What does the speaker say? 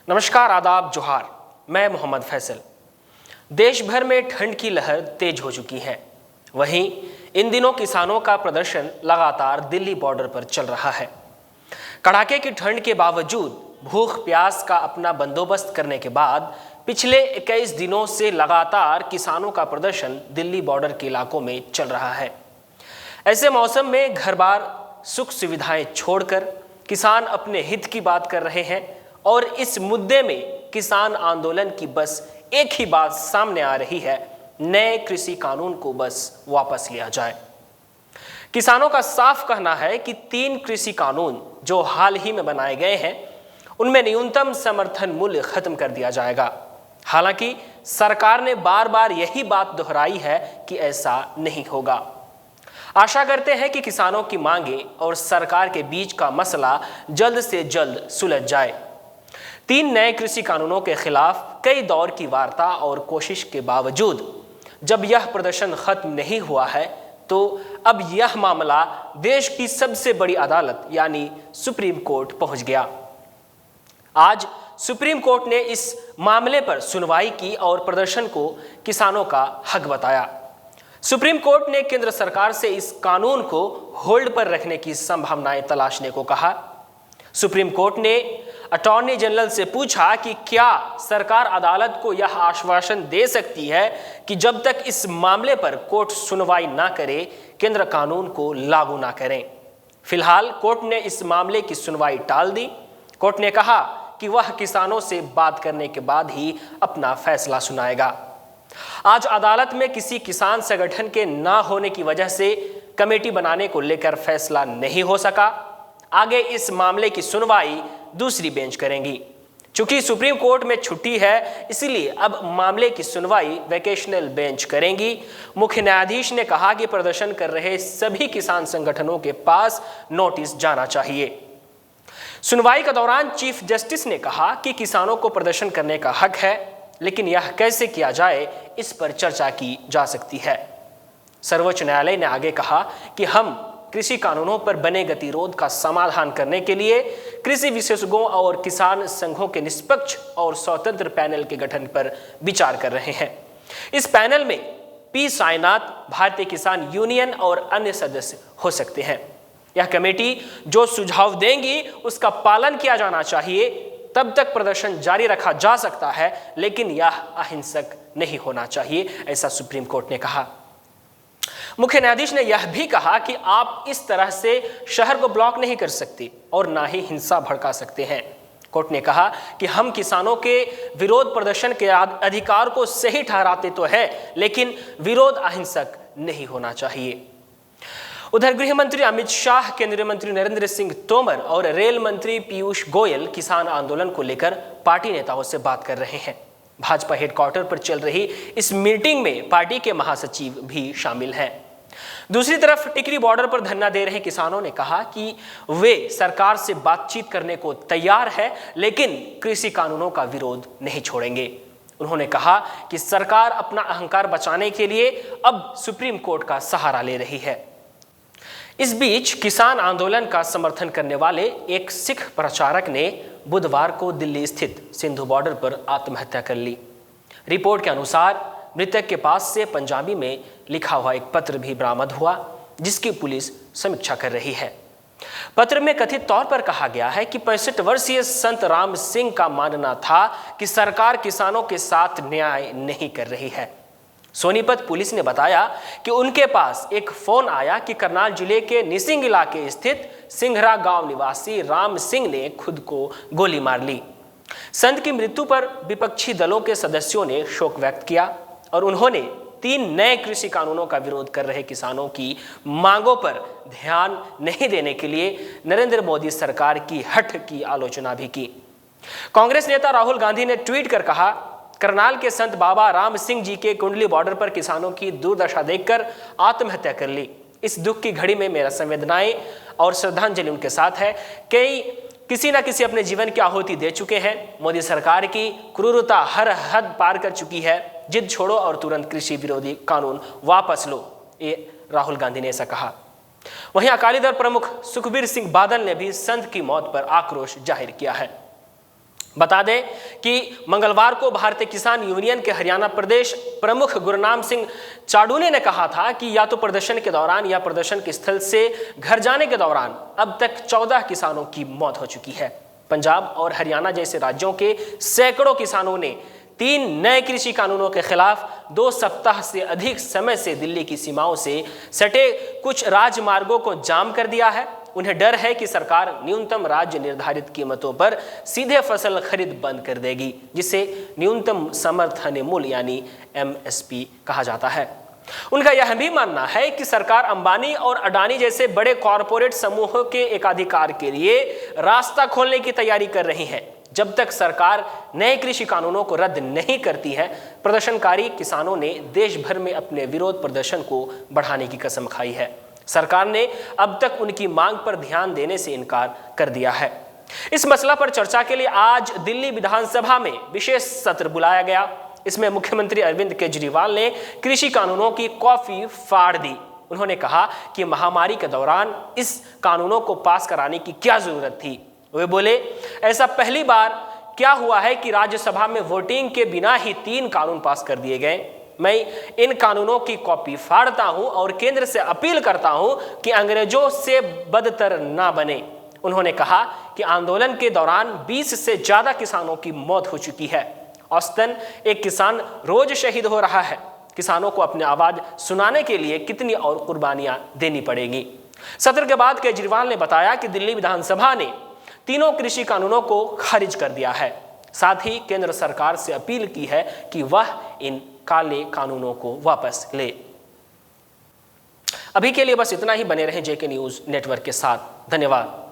नमस्कार, आदाब, जोहार। मैं मोहम्मद फैसल। देश भर में ठंड की लहर तेज हो चुकी है। वहीं इन दिनों किसानों का प्रदर्शन लगातार दिल्ली बॉर्डर पर चल रहा है। कड़ाके की ठंड के बावजूद भूख प्यास का अपना बंदोबस्त करने के बाद पिछले 21 दिनों से लगातार किसानों का प्रदर्शन दिल्ली बॉर्डर के इलाकों में चल रहा है। ऐसे मौसम में घर बार सुख सुविधाएं छोड़कर किसान अपने हित की बात कर रहे हैं और इस मुद्दे में किसान आंदोलन की बस एक ही बात सामने आ रही है, नए कृषि कानून को बस वापस लिया जाए। किसानों का साफ कहना है कि 3 कृषि कानून जो हाल ही में बनाए गए हैं उनमें न्यूनतम समर्थन मूल्य खत्म कर दिया जाएगा। हालांकि सरकार ने बार बार यही बात दोहराई है कि ऐसा नहीं होगा। आशा करते हैं कि किसानों की मांगे और सरकार के बीच का मसला जल्द से जल्द सुलझ जाए। 3 नए कृषि कानूनों के खिलाफ कई दौर की वार्ता और कोशिश के बावजूद जब यह प्रदर्शन खत्म नहीं हुआ है तो अब यह मामला देश की सबसे बड़ी अदालत यानी सुप्रीम कोर्ट पहुंच गया। आज सुप्रीम कोर्ट ने इस मामले पर सुनवाई की और प्रदर्शन को किसानों का हक बताया। सुप्रीम कोर्ट ने केंद्र सरकार से इस कानून को होल्ड पर रखने की संभावनाएं तलाशने को कहा। सुप्रीम कोर्ट ने अटॉर्नी जनरल से पूछा कि क्या सरकार अदालत को यह आश्वासन दे सकती है कि जब तक इस मामले पर कोर्ट सुनवाई ना करे, केंद्र कानून को लागू ना करें। फिलहाल कोर्ट ने इस मामले की सुनवाई टाल दी। कोर्ट ने कहा कि वह किसानों से बात करने के बाद ही अपना फैसला सुनाएगा। आज अदालत में किसी किसान संगठन के ना होने की वजह से कमेटी बनाने को लेकर फैसला नहीं हो सका। आगे इस मामले की सुनवाई दूसरी बेंच करेंगी। चूंकि सुप्रीम कोर्ट में छुट्टी है, इसलिए अब मामले की सुनवाई वेकेशनल बेंच करेंगी। मुख्य न्यायाधीश ने कहा कि प्रदर्शन कर रहे सभी किसान संगठनों के पास नोटिस जाना चाहिए। सुनवाई के दौरान चीफ जस्टिस ने कहा कि किसानों को प्रदर्शन करने का हक है, लेकिन यह कैसे किया जाए इस पर चर्चा की जा सकती है। सर्वोच्च न्यायालय ने आगे कहा कि हम कृषि कानूनों पर बने गतिरोध का समाधान करने के लिए कृषि विशेषज्ञों और किसान संघों के निष्पक्ष और स्वतंत्र पैनल के गठन पर विचार कर रहे हैं। इस पैनल में पी साईनाथ, भारतीय किसान यूनियन और अन्य सदस्य हो सकते हैं। यह कमेटी जो सुझाव देंगी उसका पालन किया जाना चाहिए। तब तक प्रदर्शन जारी रखा जा सकता है, लेकिन यह अहिंसक नहीं होना चाहिए, ऐसा सुप्रीम कोर्ट ने कहा। मुख्य न्यायाधीश ने यह भी कहा कि आप इस तरह से शहर को ब्लॉक नहीं कर सकते और ना ही हिंसा भड़का सकते हैं। कोर्ट ने कहा कि हम किसानों के विरोध प्रदर्शन के अधिकार को सही ठहराते तो है, लेकिन विरोध अहिंसक नहीं होना चाहिए। उधर गृह मंत्री अमित शाह, केंद्रीय मंत्री नरेंद्र सिंह तोमर और रेल मंत्री पीयूष गोयल किसान आंदोलन को लेकर पार्टी नेताओं से बात कर रहे हैं। भाजपा हेडक्वार्टर पर चल रही इस मीटिंग में पार्टी के महासचिव भी शामिल हैं। दूसरी तरफ टिकरी बॉर्डर पर धरना दे रहे किसानों ने कहा कि वे सरकार से बातचीत करने को तैयार है, लेकिन कृषि कानूनों का विरोध नहीं छोड़ेंगे। उन्होंने कहा कि सरकार अपना अहंकार बचाने के लिए अब सुप्रीम कोर्ट का सहारा ले रही है। इस बीच किसान आंदोलन का समर्थन करने वाले एक सिख प्रचारक ने बुधवार को दिल्ली स्थित सिंधु बॉर्डर पर आत्महत्या कर ली। रिपोर्ट के अनुसार मृतक के पास से पंजाबी में लिखा हुआ एक पत्र भी बरामद हुआ, जिसकी पुलिस समीक्षा कर रही है। पत्र में कथित तौर पर कहा गया है कि 65 वर्षीय संत राम सिंह का मानना था कि सरकार किसानों के साथ न्याय नहीं कर रही है। सोनीपत पुलिस ने बताया कि उनके पास एक फोन आया कि करनाल जिले के निसिंग इलाके स्थित सिंघरा गांव निवासी राम सिंह ने खुद को गोली मार ली। संत की मृत्यु पर विपक्षी दलों के सदस्यों ने शोक व्यक्त किया और उन्होंने 3 नए कृषि कानूनों का विरोध कर रहे किसानों की मांगों पर ध्यान नहीं देने के लिए नरेंद्र मोदी सरकार की हठ की आलोचना भी की। कांग्रेस नेता राहुल गांधी ने ट्वीट कर कहा, करनाल के संत बाबा राम सिंह जी के कुंडली बॉर्डर पर किसानों की दुर्दशा देखकर आत्महत्या कर ली। इस दुख की घड़ी में मेरा संवेदनाएं और श्रद्धांजलि उनके साथ है। किसी न किसी अपने जीवन की आहुति दे चुके हैं। मोदी सरकार की क्रूरता हर हद पार कर चुकी है। जिद छोड़ो और तुरंत कृषि विरोधी कानून वापस लो, ये राहुल गांधी ने ऐसा कहा। वहीं अकाली दल प्रमुख सुखबीर सिंह बादल ने भी संत की मौत पर आक्रोश जाहिर किया है। बता दें कि मंगलवार को भारतीय किसान यूनियन के हरियाणा प्रदेश प्रमुख गुरनाम सिंह चाडूने ने कहा था कि या तो प्रदर्शन के दौरान या प्रदर्शन के स्थल से घर जाने के दौरान अब तक 14 किसानों की मौत हो चुकी है। पंजाब और हरियाणा जैसे राज्यों के सैकड़ों किसानों ने 3 नए कृषि कानूनों के खिलाफ 2 सप्ताह से अधिक समय से दिल्ली की सीमाओं से सटे कुछ राजमार्गों को जाम कर दिया है। उन्हें डर है कि सरकार न्यूनतम राज्य निर्धारित कीमतों पर सीधे फसल खरीद बंद कर देगी, जिसे न्यूनतम समर्थन मूल्य यानी MSP कहा जाता है। उनका यह भी मानना है कि सरकार अंबानी और अडानी जैसे बड़े कॉरपोरेट समूहों के एकाधिकार के लिए रास्ता खोलने की तैयारी कर रही है। जब तक सरकार नए कृषि कानूनों को रद्द नहीं करती है, प्रदर्शनकारी किसानों ने देश भर में अपने विरोध प्रदर्शन को बढ़ाने की कसम खाई है। सरकार ने अब तक उनकी मांग पर ध्यान देने से इनकार कर दिया है। इस मसला पर चर्चा के लिए आज दिल्ली विधानसभा में विशेष सत्र बुलाया गया। इसमें मुख्यमंत्री अरविंद केजरीवाल ने कृषि कानूनों की कॉफी फाड़ दी। उन्होंने कहा कि महामारी के दौरान इस कानूनों को पास कराने की क्या जरूरत थी। वे बोले, ऐसा पहली बार क्या हुआ है कि राज्यसभा में वोटिंग के बिना ही 3 कानून पास कर दिए गए। मैं इन कानूनों की कॉपी फाड़ता हूं और केंद्र से अपील करता हूं कि अंग्रेजों से बदतर ना बने। उन्होंने कहा कि आंदोलन के दौरान 20 से ज्यादा किसानों की मौत हो चुकी है। औसतन एक किसान रोज शहीद हो रहा है। किसानों को अपनी आवाज सुनाने के लिए कितनी और कुर्बानियां देनी पड़ेगी। सत्र के बाद केजरीवाल ने बताया कि दिल्ली विधानसभा ने तीनों कृषि कानूनों को खारिज कर दिया है। साथ ही केंद्र सरकार से अपील की है कि वह इन काले कानूनों को वापस ले। अभी के लिए बस इतना ही। बने रहें JK न्यूज़ नेटवर्क के साथ। धन्यवाद।